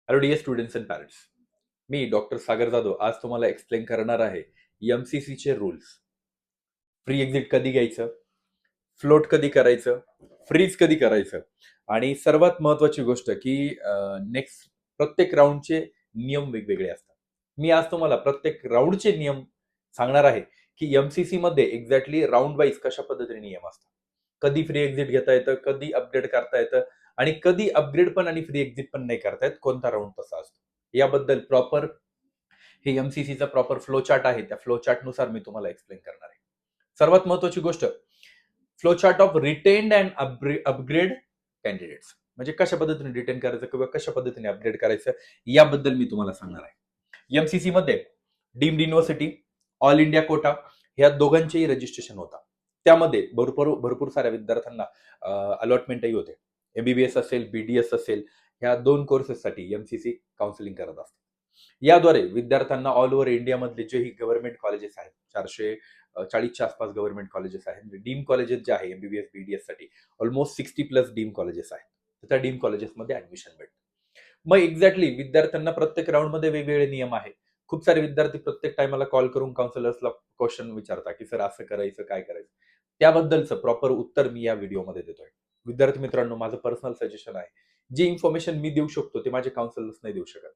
Hello dear students and parents. मी doctor Sagar Jadhav आज तुम्हाला एक्सप्लेन करणार आहे एमसीसीचे रूल्स. फ्री एक्झिट कधी घ्यायचं, फ्लोट कधी करायचं, फ्रीज कधी करायचं आणि सर्वात महत्वाची गोष्ट की नेक्स्ट प्रत्येक राऊंडचे नियम वेगवेगळे असतात. मी आज तुम्हाला प्रत्येक राऊंडचे नियम सांगणार आहे की एमसीसी मध्ये एक्झॅक्टली राऊंड वाईज कशा पद्धतीने नियम असतात. कधी फ्री एक्झिट घेता येतं, कधी अपग्रेड करता येतं आणि कधी अपग्रेड पण आणि फ्री एक्झिट पण नाही करता येत, कोणता राऊंड तसा असतो. याबद्दल प्रॉपर हे एमसीसीचा प्रॉपर फ्लो चार्ट आहे. त्या फ्लो चार्ट नुसार मी तुम्हाला एक्सप्लेन करणार आहे. सर्वात महत्वाची गोष्ट, flow chart of retained and upgrade candidates. म्हणजे कशा पद्धतीने रिटेन करायचं किंवा कशा पद्धतीने अपग्रेड करायचं याबद्दल मी तुम्हाला सांगणार आहे. एमसीसी मध्ये deemed university, all India quota ह्या दोघांचेही रजिस्ट्रेशन होता. त्यामध्ये भरपूर भरपूर साऱ्या विद्यार्थ्यांना अलॉटमेंटही होते. एमबीबीएस असेल, बीडीएस असेल, ह्या 2 कोर्सेससाठी एमसीसी काउन्सिलिंग करत असते. याद्वारे विद्यार्थ्यांना ऑल ओव्हर इंडियामधले जेही गव्हर्नमेंट कॉलेजेस आहेत, 440च्या आसपास गव्हर्नमेंट कॉलेजेस आहेत, म्हणजे डीम कॉलेजेस जे आहे एमबीबीएस बीडीएस साठी ऑलमोस्ट 60+ डीम कॉलेजेस आहेत. तर त्या डीम कॉलेजेसमध्ये ऍडमिशन भेटतं. मग एक्झॅक्टली विद्यार्थ्यांना प्रत्येक राऊंडमध्ये वेगवेगळे नियम आहे. खूप सारे विद्यार्थी प्रत्येक टाइमाला कॉल करून काउन्सिलर्सला क्वेश्चन विचारतात की सर असं करायचं, काय करायचं. त्याबद्दलचं प्रॉपर उत्तर मी या व्हिडिओमध्ये देतोय. विद्यार्थी मित्रांनो, माझं पर्सनल सजेशन आहे. जी इन्फॉर्मेशन मी देऊ शकतो ते माझे काउन्सिलर्स नाही देऊ शकत.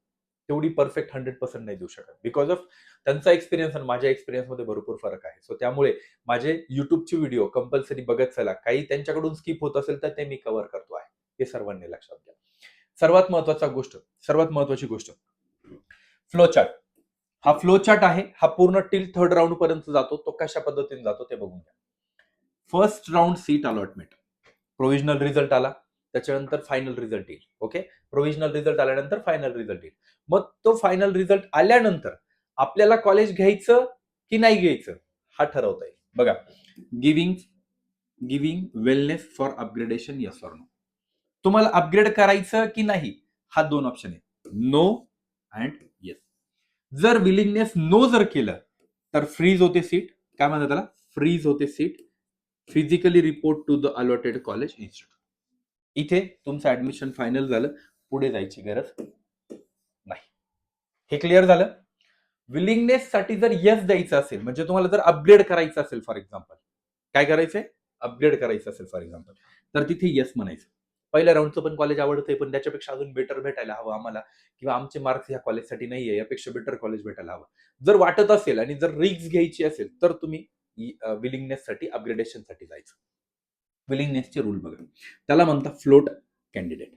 तेवढी परफेक्ट 100% नाही देऊ शकत. बिकॉज ऑफ त्यांचा एक्सपिरियन्स आणि माझ्या एक्सपिरियन्समध्ये भरपूर फरक आहे. सो त्यामुळे माझे YouTubeचे व्हिडिओ कंपल्सरी बघत चला. काही त्यांच्याकडून स्किप होत असेल तर ते मी कव्हर करतो आहे. हे सर्वांनी लक्षात घ्या. सर्वात महत्वाची गोष्ट, फ्लो चार्ट. हा फ्लो चार्ट आहे. हा पूर्ण टिल 3rd राऊंड पर्यंत जातो. तो कशा पद्धतीने जातो ते बघून घ्या. First round seat allotment, provisional result आला, त्याच्यानंतर फायनल रिझल्ट येईल. ओके, प्रोव्हिजनल रिझल्ट आल्यानंतर फायनल रिझल्ट येईल. मग तो फायनल रिझल्ट आल्यानंतर आपल्याला कॉलेज घ्यायचं की नाही घ्यायचं हा ठरवता येईल. बघा, giving willingness for upgradation, yes or no. तुम्हाला अपग्रेड करायचं की नाही हा 2 ऑप्शन आहे, नो अँड येस. जर विलिंगनेस नो जर केलं तर फ्रीज होते सीट. काय म्हणतात त्याला? फ्रीज होते seat. Physically report to the allotted college institute. इथे तुमचं ऍडमिशन फायनल झालं, पुढे जायची गरज नाही. हे क्लिअर झालं. विलिंगनेस साठी जर येस द्यायचं असेल, म्हणजे तुम्हाला जर अपग्रेड करायचं असेल, फॉर एक्झाम्पल काय करायचंय, अपग्रेड करायचं असेल फॉर एक्झाम्पल, तर तिथे येस म्हणायचं. पहिल्या राऊंडचं पण कॉलेज आवडतंय पण त्याच्यापेक्षा अजून बेटर भेटायला हवं आम्हाला, किंवा आमचे मार्क्स या कॉलेजसाठी नाहीये, यापेक्षा बेटर कॉलेज भेटायला हवं जर वाटत असेल आणि जर रिस्क घ्यायची असेल तर तुम्ही विलिंगनेस साठी, अपग्रेडेशन साठी जायचं. विलिंगनेसचे रूल बघा, त्याला म्हणतात फ्लोट कॅन्डिडेट.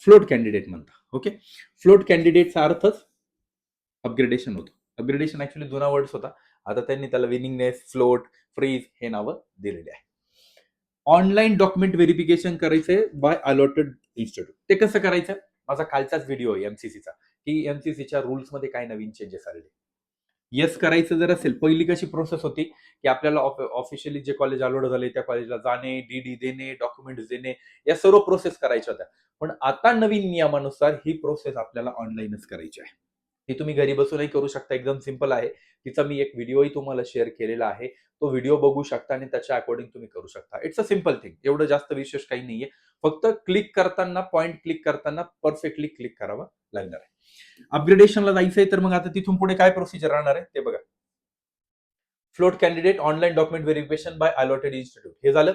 फ्लोट कॅन्डिडेट म्हणतात. ओके, फ्लोट कॅन्डिडेटचा अर्थच अपग्रेडेशन होतं. अपग्रेडेशन ऍक्च्युअली जुना वर्ड्स होता, आता त्यांनी त्याला विलिंगनेस, फ्लोट, फ्रीज हे नावं दिलेली आहे. ऑनलाईन डॉक्युमेंट व्हेरिफिकेशन करायचंय बाय अलॉटेड इन्स्टिट्यूट. ते कसं करायचं, माझा कालचाच व्हिडिओ आहे एमसीसीचा, की एमसीसीच्या रूल्स मध्ये काय नवीन चेंजेस आलेले. येस करायचं जर असेल, पहिली कशी प्रोसेस होती की आपल्याला ऑफिशियली जे कॉलेज अलॉट झाले त्या कॉलेजला जाणे, डीडी देणे, डॉक्युमेंट देणे, या सर्व प्रोसेस करायच्या होत्या. पण आता नवीन नियमानुसार ही प्रोसेस आपल्याला ऑनलाईनच करायची आहे. हे तुम्ही घरी बसूनही करू शकता. एकदम सिंपल आहे. तिचा मी एक व्हिडिओही तुम्हाला शेअर केलेला आहे. तो व्हिडिओ बघू शकता आणि त्याच्या अकॉर्डिंग तुम्ही करू शकता. It's a simple thing. एवढं जास्त विशेष काही नाहीये. फक्त क्लिक करताना, पॉइंट क्लिक करताना परफेक्टली क्लिक करावं लागणार आहे. अपग्रेडेशनला जायचंय तर मग आता तिथून पुढे काय प्रोसिजर राहणार आहे ते बघा. Float candidate online document verification by allotted institute हे झालं.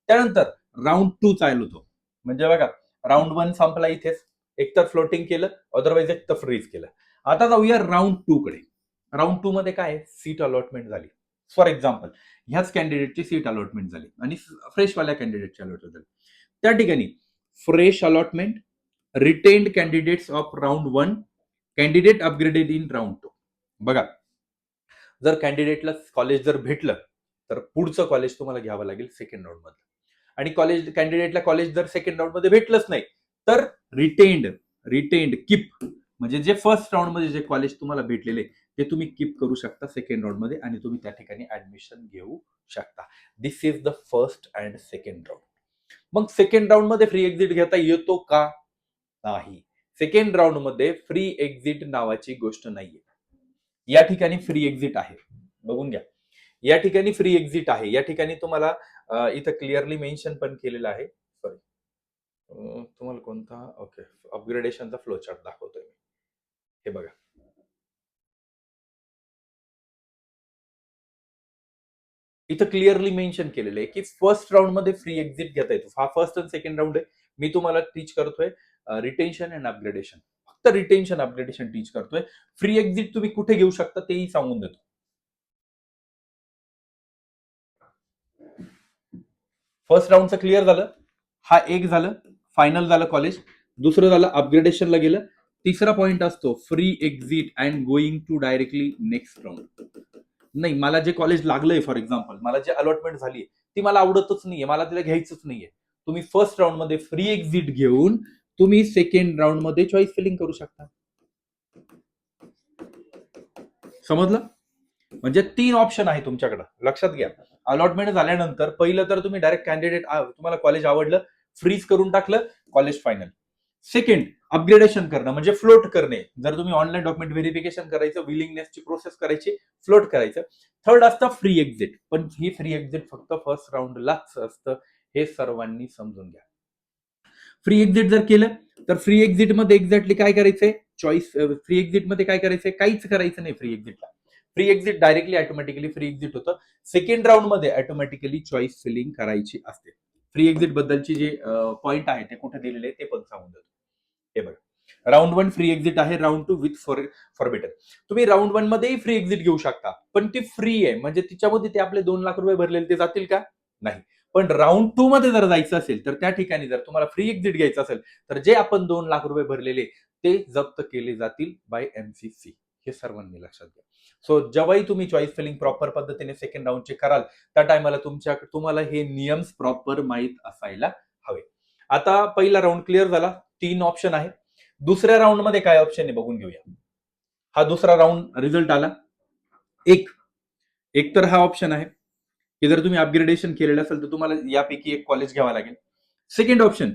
त्यानंतर राऊंड 2 चालू होतो. म्हणजे बघा, राऊंड 1 संपला इथेच. एक तर फ्लोटिंग केलं, अदरवाइज एक तर फ्रीज केलं. आता जाऊया राऊंड 2 कडे. राऊंड 2 मध्ये काय, सीट अलॉटमेंट झाली. फॉर एक्झाम्पल ह्याच कॅन्डिडेटची सीट अलॉटमेंट झाली आणि फ्रेशवाल्या कॅन्डिडेटची अलॉटमेंट झाली. त्या ठिकाणी fresh allotment, retained candidates of round 1, candidate upgraded in round 2. बघा, जर कॅन्डिडेटला कॉलेज जर भेटलं तर पुढचं कॉलेज तुम्हाला घ्यावं लागेल सेकंड राऊंड मध्ये. आणि कॅन्डिडेटला कॉलेज जर सेकंड राऊंड मध्ये भेटलंच नाही तर रिटेन्ड कीप, म्हणजे जे फर्स्ट राऊंड मध्ये जे कॉलेज तुम्हाला भेटलेले ते तुम्ही कीप करू शकता सेकंड राऊंड मध्ये आणि तुम्ही त्या ठिकाणी ऍडमिशन घेऊ शकता. This is the first and second round. मग सेकंड राऊंड मध्ये फ्री एक्झिट घेता येतो का? नाही. सेकंड राऊंड मध्ये फ्री एक्झिट नावाची गोष्ट नाहीये. या ठिकाणी फ्री एक्झिट आहे, बघून घ्या. या ठिकाणी फ्री एक्झिट आहे. या ठिकाणी तुम्हाला इथं क्लिअरली मेन्शन पण केलेलं आहे. सॉरी, तुम्हाला कोणता, ओके, अपग्रेडेशनचा फ्लो चार्ट दाखवतोय मी. हे बघा, इथं क्लिअरली मेन्शन केलेलं आहे की फर्स्ट राऊंड मध्ये फ्री एक्झिट घेता येतो. हा फर्स्ट आणि सेकंड राऊंड आहे. मी तुम्हाला टीच करतोय रिटेन्शन अँड अपग्रेडेशन. फक्त रिटेन्शन अपग्रेडेशन टीच करतोय. फ्री एक्झिट तुम्ही कुठे घेऊ शकता तेही सांगून देतो. फर्स्ट राऊंडचं क्लिअर झालं. हा एक झालं, फायनल झालं कॉलेज. दुसरं झालं अपग्रेडेशनला गेलं. तिसरा पॉइंट असतो free exit and going to directly next round. नाही, मला जे कॉलेज लागलंय फॉर एक्झाम्पल, मला जे अलॉटमेंट झाली ती मला आवडतच नाहीये, मला तिला घ्यायचंच नाहीये. तुम्ही फर्स्ट राऊंड मध्ये फ्री एक्झिट घेऊन तुम्ही सेकंड राऊंड मध्ये चॉईस फिलिंग करू शकता. समजलं? म्हणजे 3 ऑप्शन आहे तुमच्याकडे, लक्षात घ्या. अलॉटमेंट झाल्यानंतर पहिलं तर तुम्ही डायरेक्ट कॅन्डिडेट, तुम्हाला कॉलेज आवडलं, फ्रीज करून टाकलं, कॉलेज फायनल. सेकंड, अपग्रेडेशन करणं म्हणजे फ्लोट करणे. जर तुम्ही ऑनलाईन डॉक्युमेंट व्हेरिफिकेशन करायचं, विलिंगनेसची प्रोसेस करायची, फ्लोट करायचं. थर्ड असतं फ्री एक्झिट. पण ही फ्री एक्झिट फक्त फर्स्ट राऊंडलाच असतं, हे सर्वांनी समजून घ्या. फ्री एक्झिट जर केलं तर फ्री एक्झिट मध्ये एक्झॅक्टली काय करायचंय, चॉईस. फ्री एक्झिट मध्ये काय करायचंय, काहीच करायचं नाही. फ्री एक्झिटला free exit directly automatically free exit होतं. सेकंड राऊंड मध्ये ऑटोमॅटिकली चॉईस फिलिंग करायची असते. फ्री एक्झिट बद्दलची जे पॉइंट आहे ते कुठे दिलेले ते पण सांगून देतो. हे बघा, राऊंड 1 फ्री एक्झिट आहे, राऊंड 2 विथ फॉरबिडन. तुम्ही राऊंड 1 मध्येही फ्री एक्झिट घेऊ शकता, पण ती फ्री आहे, म्हणजे तिच्यामध्ये ते आपले 2 लाख रुपये भरलेले ते जातील का? नाही. पण राऊंड 2 मध्ये जर जायचं असेल तर त्या ठिकाणी जर तुम्हाला फ्री एक्झिट घ्यायचं असेल तर जे आपण 2 लाख रुपये भरलेले ते जप्त केले जातील बाय एमसीसी. हे सर्वांनी लक्षात घ्या. सो जेव्हाही तुम्ही चॉईस फिलिंग प्रॉपर पद्धतीने सेकंड राऊंडचे कराल त्या टायमाला तुम्हाला हे नियम प्रॉपर माहीत असायला हवे. आता पहिला राऊंड क्लिअर झाला, 3 ऑप्शन आहे. दुसऱ्या राऊंड मध्ये काय ऑप्शन आहे बघून घेऊया. हा दुसरा राऊंड रिझल्ट आला. एक तर हा ऑप्शन आहे की जर तुम्ही अपग्रेडेशन केलेलं असेल तर तुम्हाला यापैकी एक कॉलेज घ्यावा लागेल. सेकंड ऑप्शन,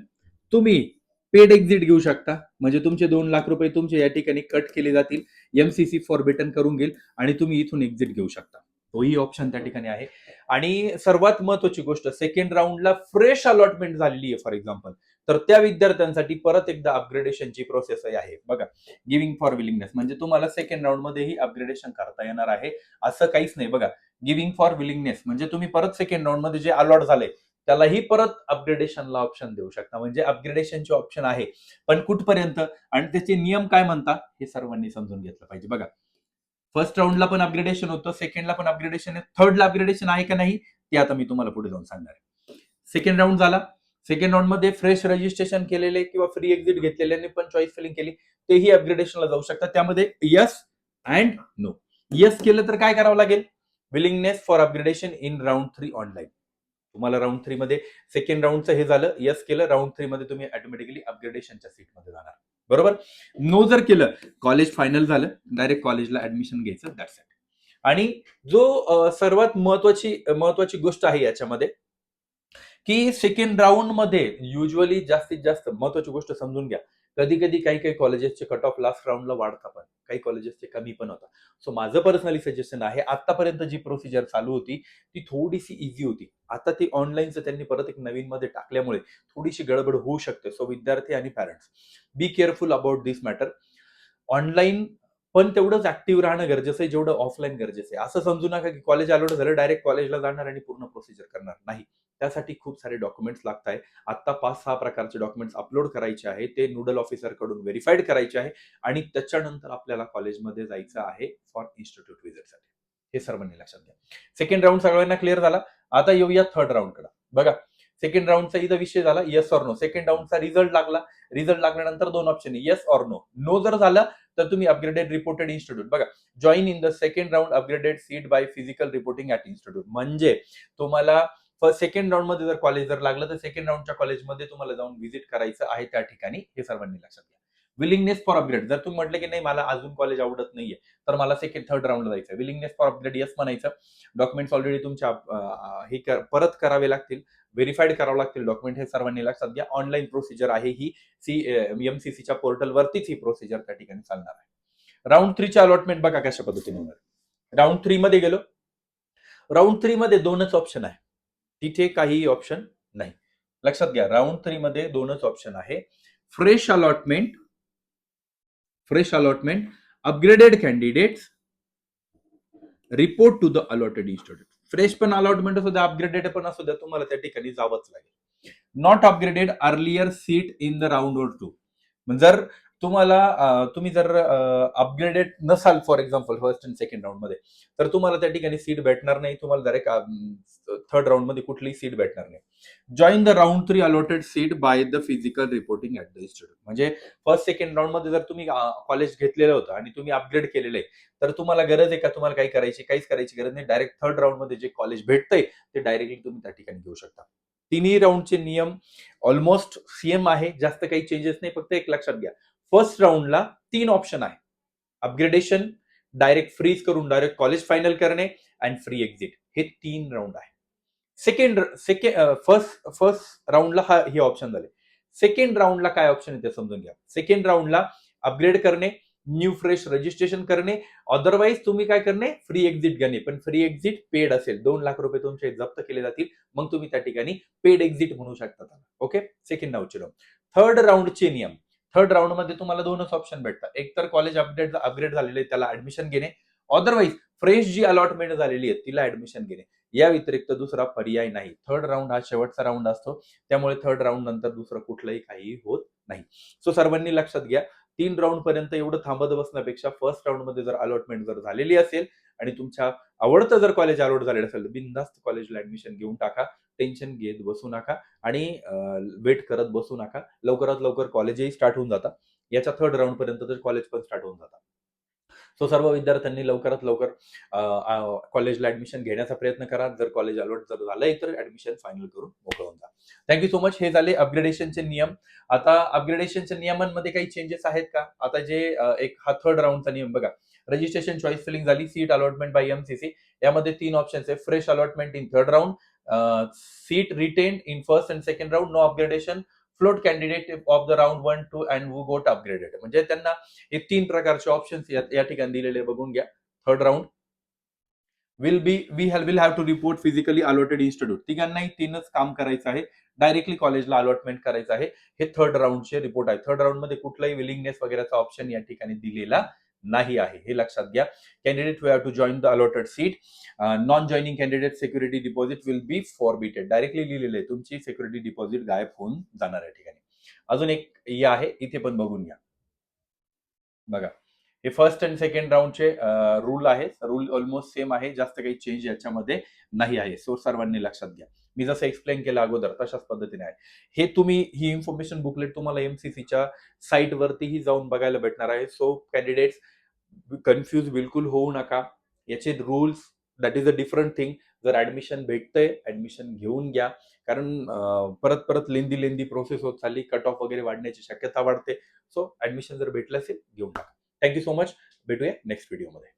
तुम्ही पेड एक्झिट घेऊ शकता, म्हणजे तुमचे 2 लाख रुपये तुमचे या ठिकाणी कट केले जातील, एमसीसी फॉरबिटन करून घेईल आणि तुम्ही इथून एक्झिट घेऊ शकता. तोही ऑप्शन त्या ठिकाणी आहे. आणि सर्वात महत्वाची गोष्ट, सेकंड राऊंडला फ्रेश अलॉटमेंट झालेली आहे फॉर एक्झाम्पल, तर त्या विद्यार्थ्यांसाठी परत एकदा अपग्रेडेशनची प्रोसेस आहे. बघा, गिव्हिंग फॉर विलिंगनेस म्हणजे तुम्हाला सेकंड राऊंड मध्येही अपग्रेडेशन करता येणार आहे, असं काहीच नाही. बघा, गिव्हिंग फॉर विलिंगनेस म्हणजे तुम्ही परत सेकंड राऊंड मध्ये जे अलॉट झाले त्यालाही परत अपग्रेडेशनला ऑप्शन देऊ शकता. म्हणजे अपग्रेडेशनचे ऑप्शन आहे, पण कुठपर्यंत आणि त्याचे नियम काय म्हणतात हे सर्वांनी समजून घेतलं पाहिजे. बघा, फर्स्ट राऊंडला पण अपग्रेडेशन होतं, सेकंडला पण अपग्रेडेशन आहे, थर्डला अपग्रेडेशन आहे का नाही ते आता मी तुम्हाला पुढे जाऊन सांगणार आहे. सेकंड राऊंड झाला, सेकंड राऊंड मध्ये फ्रेश रजिस्ट्रेशन केलेले किंवा फ्री एक्झिट घेतलेल्याने पण चॉईस फिलिंग केली तेही अपग्रेडेशनला जाऊ शकतात. त्यामध्ये यस अँड नो. यस केलं तर काय करावं लागेल, willingness for upgradation in round 3 online. तुम्हाला राऊंड 3 मध्ये सेकंड राऊंडचं हे झालं, यस केलं, राऊंड 3 मध्ये तुम्ही ऑटोमॅटिकली अपग्रेडेशनच्या सीटमध्ये जाणार. बरोबर. नो जर केलं, कॉलेज फायनल झालं, डायरेक्ट कॉलेजला ऍडमिशन घ्यायचं, दॅट्स इट. आणि जो सर्वात महत्वाची गोष्ट आहे याच्यामध्ये की सेकंड राऊंड मध्ये युजली जास्तीत जास्त महत्वाची गोष्ट समजून घ्या, कधी कधी काही कॉलेजेसचे कट ऑफ लास्ट राऊंडला वाढतात, पण काही कॉलेजेसचे कमी पण होतात. सो माझं पर्सनली सजेशन आहे, आतापर्यंत जी प्रोसिजर चालू होती ती थोडीशी इझी होती. आता ती ऑनलाईनचं त्यांनी परत एक नवीन मध्ये टाकल्यामुळे थोडीशी गडबड होऊ शकते. सो विद्यार्थी आणि parents, be careful about this matter. Online पण तेवढंच ऍक्टिव्ह राहणं गरजेचं आहे जेवढं ऑफलाईन गरजेचं आहे. असं समजू नका की कॉलेज अलॉट झालं डायरेक्ट कॉलेजला जाणार आणि पूर्ण प्रोसिजर करणार नाही. त्यासाठी खूप सारे डॉक्युमेंट्स लागत आहे. आता 5-6 प्रकारचे डॉक्युमेंट्स अपलोड करायचे आहे, ते नोडल ऑफिसर कडून व्हेरीफाईड करायचे आहे आणि त्याच्यानंतर आपल्याला कॉलेजमध्ये जायचं आहे फॉर इन्स्टिट्यूट व्हिजिटसाठी. हे सर्वांनी लक्षात घ्या. सेकंड राऊंड सगळ्यांना क्लिअर झाला. आता येऊया थर्ड राऊंडकडे. बघा, सेकंड राऊंडचा इथं विषय झाला येस ऑर नो. सेकंड राऊंडचा रिझल्ट लागला. रिझल्ट लागल्यानंतर 2 ऑप्शन आहे, येस ऑर नो. नो जर झालं तर तुम्ही अपग्रेडेड रिपोर्टेड इन्स्टिट्यूट, बघा, join in the second round upgraded seat by physical reporting at institute. म्हणजे तुम्हाला सेकंड राऊंड मध्ये जर कॉलेज जर लागलं तर सेकंड राऊंडच्या कॉलेजमध्ये तुम्हाला जाऊन व्हिजिट करायचं आहे त्या ठिकाणी. हे सर्वांनी लक्षात घ्या. विलिंगनेस फॉर अपग्रेड, जर तुम्ही म्हटलं की नाही मला अजून कॉलेज आवडत नाहीये तर मला सेकंड थर्ड राऊंडला जायचं, विलिंगनेस फॉर अपग्रेड येस म्हणायचं. डॉक्युमेंट्स ऑलरेडी तुमच्या हे परत करावे लागतील, व्हेरीफाईड करावं लागतील डॉक्युमेंट. हे सर्वांनी लक्षात घ्या. ऑनलाईन प्रोसिजर आहे ही, एमसीसीच्या पोर्टलवरतीच ही प्रोसिजर त्या ठिकाणी चालणार आहे. राऊंड 3 चे अलॉटमेंट बघा कशा पद्धतीने होणार. राऊंड 3 मध्ये गेलो. राऊंड 3 मध्ये 2च ऑप्शन आहे, तिथे काही ऑप्शन नाही. लक्षात घ्या, राऊंड 3 मध्ये 2च ऑप्शन आहे, fresh allotment upgraded candidates report to the allotted institute. Fresh पण अलॉटमेंट असू द्या, अपग्रेडेड पण असू द्या, तुम्हाला त्या ठिकाणी जावंच लागेल. Not upgraded earlier seat in the round और टू. जर तुम्ही जर अपग्रेडेड नसाल for example first and second round मध्ये, तर तुम्हाला त्या ठिकाणी सीट भेटणार नाही. तुम्हाला डायरेक्ट थर्ड राऊंड मध्ये कुठलीही सीट भेटणार नाही. Join the round 3 allotted seat by the physical reporting at the institute. म्हणजे फर्स्ट सेकंड राऊंड मध्ये जर तुम्ही कॉलेज घेतलेलं होतं आणि तुम्ही अपग्रेड केलेलं आहे, तर तुम्हाला गरज आहे का तुम्हाला काही करायची? काहीच करायची गरज नाही. डायरेक्ट थर्ड राऊंड मध्ये जे कॉलेज भेटतंय ते डायरेक्टली तुम्ही त्या ठिकाणी घेऊ शकता. तिन्ही राऊंडचे नियम ऑलमोस्ट सेम आहे. जास्त काही चेंजेस नाही. फक्त एक लक्षात घ्या, फर्स्ट राऊंडला 3 ऑप्शन आहे. अपग्रेडेशन, डायरेक्ट फ्रीज करून डायरेक्ट कॉलेज फायनल करणे आणि फ्री एक्झिट. हे 3 राऊंड आहे. फर्स्ट राऊंडला हे ऑप्शन झाले. सेकंड राऊंडला काय ऑप्शन आहे ते समजून घ्या. सेकंड राऊंडला अपग्रेड करणे, न्यू फ्रेश रजिस्ट्रेशन करणे, अदरवाईज तुम्ही काय करणे, फ्री एक्झिट घेणे. पण फ्री एक्झिट पेड असेल. 2 लाख रुपये तुमचे जप्त केले जातील. मग तुम्ही त्या ठिकाणी पेड एक्झिट म्हणू शकता. ओके, सेकंड राऊंडचे नियम. थर्ड राऊंडचे नियम. थर्ड राऊंड मध्ये तुम्हाला 2च ऑप्शन भेटतात. एक तर कॉलेज अपग्रेड झालेले त्याला ऍडमिशन घेणे, अदरवाईज फ्रेश जी अलॉटमेंट झालेली आहे तिला ऍडमिशन घेणे. या व्यतिरिक्त दुसरा पर्याय नाही. थर्ड राऊंड हा शेवटचा राऊंड असतो. त्यामुळे थर्ड राऊंड नंतर दुसरं कुठलंही काही होत नाही. सो सर्वांनी लक्षात घ्या, 3 राऊंड पर्यंत एवढं थांबत बसण्यापेक्षा फर्स्ट राऊंड मध्ये जर अलॉटमेंट जर झालेली असेल आणि तुमच्या आवडतं जर कॉलेज अलॉट झालेलं असेल तर बिनधास्त कॉलेजला ऍडमिशन घेऊन टाका. टेन्शन घेत बसू नका आणि वेट करत बसू नका. लवकरात लवकर कॉलेजही स्टार्ट होऊन जातात. याच्या थर्ड राऊंड पर्यंत तर कॉलेज पण स्टार्ट होऊन जातात. सो सर्व विद्यार्थ्यांनी लवकरात लवकर कॉलेजला ऍडमिशन घेण्याचा प्रयत्न करा. जर कॉलेज अलॉट जर झालंय तर ऍडमिशन फायनल करून मोकळं होऊन जा. Thank you so much. हे झाले अपग्रेडेशनचे नियम. आता अपग्रेडेशनच्या नियमांमध्ये काही चेंजेस आहेत का? आता जे एक हा थर्ड राऊंडचा नियम बघा. रजिस्ट्रेशन चॉईस फिलिंग झाली, सीट अलॉटमेंट बाय एमसीसी. यामध्ये 3 ऑप्शन्स आहे. Fresh allotment in third round, seat retain in first and second round, no upgradation, float candidate of the round 1, 2 and who got upgraded. म्हणजे त्यांना हे 3 प्रकारचे options या ठिकाणी दिलेले बघून घ्या. Third round will have to report physically allotted institute. तिघांनाही 3च काम करायचं आहे. डायरेक्टली कॉलेजला अलॉटमेंट करायचं आहे. हे थर्ड राऊंडचे रिपोर्ट आहे. थर्ड राऊंड मध्ये कुठलाही विलिंगनेस वगैरेचा ऑप्शन या ठिकाणी दिलेला नाही आहे. हे लक्षात घ्या. Candidate who have to join the allotted seat. Non joining candidate security deposit will be forfeited. Directly लिहिलेलं आहे. तुमची सिक्युरिटी डिपॉझिट गायब होऊन जाणार या ठिकाणी. अजून एक हे आहे, इथे पण बघून घ्या. बघा, हे फर्स्ट अँड सेकंड राऊंडचे रूल आहे. रूल ऑलमोस्ट सेम आहे. जास्त काही चेंज याच्यामध्ये नाही आहे. सो सर्वांनी लक्षात घ्या. मी जसं एक्सप्लेन केलं अगोदर तशाच पद्धतीने आहे. हे तुम्ही ही इन्फॉर्मेशन बुकलेट तुम्हाला एमसीसीच्या साईट वरतीही जाऊन बघायला भेटणार आहे. सो कॅन्डिडेट्स कन्फ्यूज बिलकुल होऊ नका. याचे rules that is a different thing. जर ऍडमिशन भेटतंय, ऍडमिशन घेऊन घ्या. कारण परत परत लेंदी प्रोसेस होत चालली, कट ऑफ वगैरे वाढण्याची शक्यता वाढते. सो ऍडमिशन जर भेटलं असेल घेऊन टाका. Thank you so much. भेटूया नेक्स्ट व्हिडिओमध्ये.